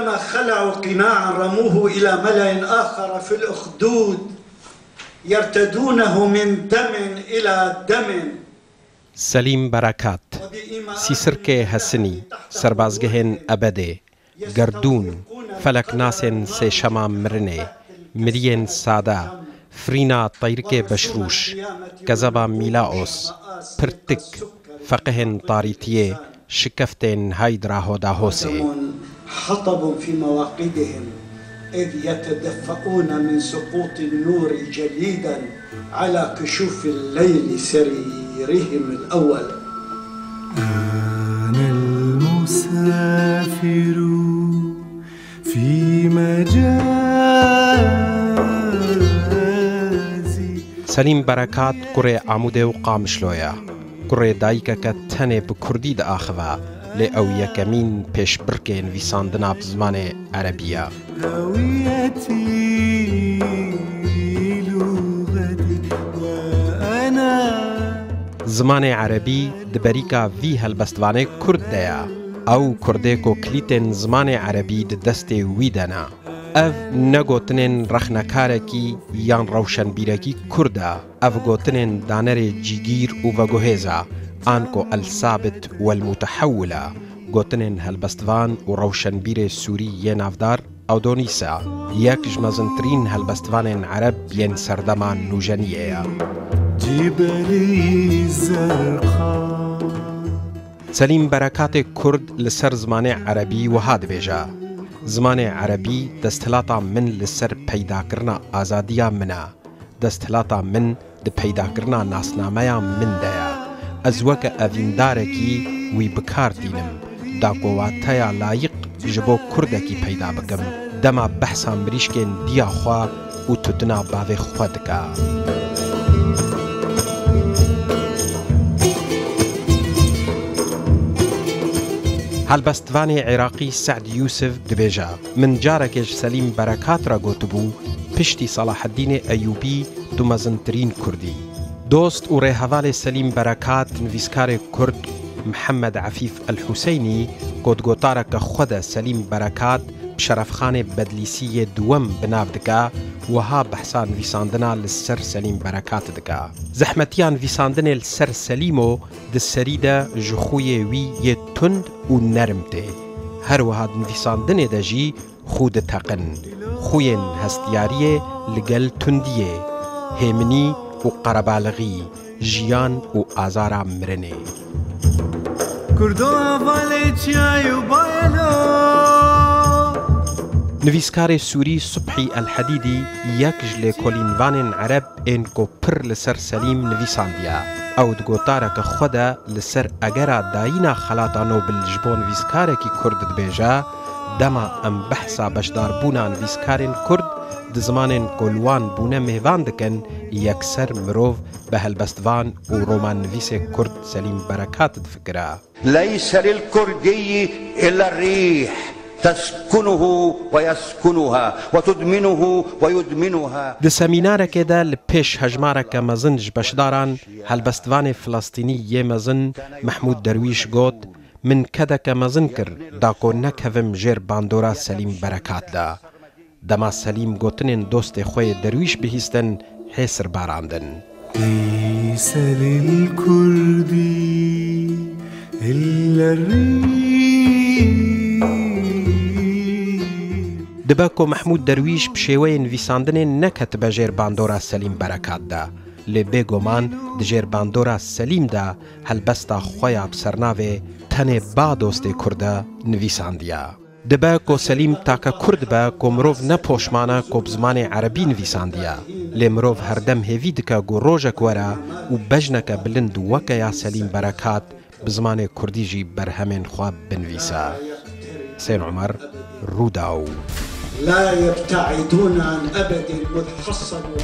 كلما خلعوا قناعا رموه إلى ملأ آخر في الأخدود يرتدونه من دم إلى دم. سلیم برکات سیسرکه حسنی سربازگهن ابده گردون فلک ناسن سه شما مرنه مرین ساده فرینا طیرک بشروش کذبا میلاوس پرتک فقهن طاریتیه شکفتن هایدرا هودا هوسه حطب في مواقدهم إذ يتدفؤون من سقوط النور جليدا على كشوف الليل سريرهم الأول. أنا المسافر في مجازي. سلیم برکات کره عموده و قامشلویا کره دایکه که تنه بکردی دا آخوا لی او یکمین پیش برکن ویساندنا بزمان عربیه. هويتي لغتي وأنا زمان عربی دبریکا وی هلبستوانه کرد دیا او کرده کو کلیتن زمان عربی دست وی دنا اف نگوتنن رخنکارکی یان روشن بیرکی کرده اف گوتنن دانر جیگیر و وگوهزا آنکو الثابت والمتحولة گوتنن هلبستوان و روشن بیر سوری ی نافدار او دونیسا یک جمزنترین هلبستوان عرب ین سردمان نوجنیه جبلي الزرقاء. سلیم برکات کرد لسر زمان عربی و هاد بیجا زمان عربی دستلاتا من لسر پیدا کرنا آزادیا منا دستلاتا من د پیدا کرنا ناسنامه من دیا از وک اویندارکی وی بکار دینم دا قواتیا لایق جبو کردکی پیدا بکم دما بحثا مریشکن دیا خوا و تدنا باوی خودکا. هلبستوان عراقی سعد یوسف دبیجا من جارکش سلیم برکات را گوتبو پشتی صلاح الدین ایوبی دو مزنترین کردی دوست و ریحوال سلیم برکات نویسکار کرد محمد عفیف الحسینی گوتگوتارک خود سلیم برکات بشرفخان بدلیسی دوم بناف دکا وها بحثان ویساندنا لسر سلیم برکات دکا زحمتیان ویساندن لسر سلیمو دسریده جخوی وی ی تند و نرمته هر وها ویساندن دجی خود تقن خوین هستیاریه لگل تندیه همنی و قربالغی جیان و آزارا مرنه كردو أفالي تشاي وبايلو. نویسکار سوری صبحی الحدیدی یکج لکولینوان عرب انکو پر لسر سلیم نویساندیا او دگوتارک خودا لسر اگرا داینا خلاطانو بالجبو نویسکارکی کرد دبیجا دما ام بحثا بشدار بونا نویسکارین کرد دزمانین کلوان بونه مهوان دکن یکسر مروف به هلبستوان و رومان نویس کرد سلیم برکات دفکره. ليس للكردي إلا الريح تسكنه ويسكنها وتدمنه ويدمنها. د سمینارک دا لپیش هجمارک مزنج بشداران هلبستوان فلسطینی ی مزن محمود درویش گوت من کدک مزن کر داکو نکوم جر باندورا سلیم برکات دا دما سلیم گوتنین دوست خوی درویش بهیستن حسر باراندن. ليس للكردي إلا الريح. دباکو محمود درویش بشیوین ویساندن نکت بجیر باندورا سلیم برکات دا لی بگومان دجیر باندورا سلیم دا هلبستا خویا بسرناوه تنه با دوست کرده نویساندیا دباکو سلیم تاکا کرد با کو مروف نپوشمانه کو بزمان عربی نویساندیا لی مروف هردم هیوی دکا گو روژک ورا و بجنک بلند وکا یا سلیم برکات بزمان کردی جی برهمین خواب بنویسا. حسين عمر روداو. لا يبتعدون عن أبد مذ حصلوا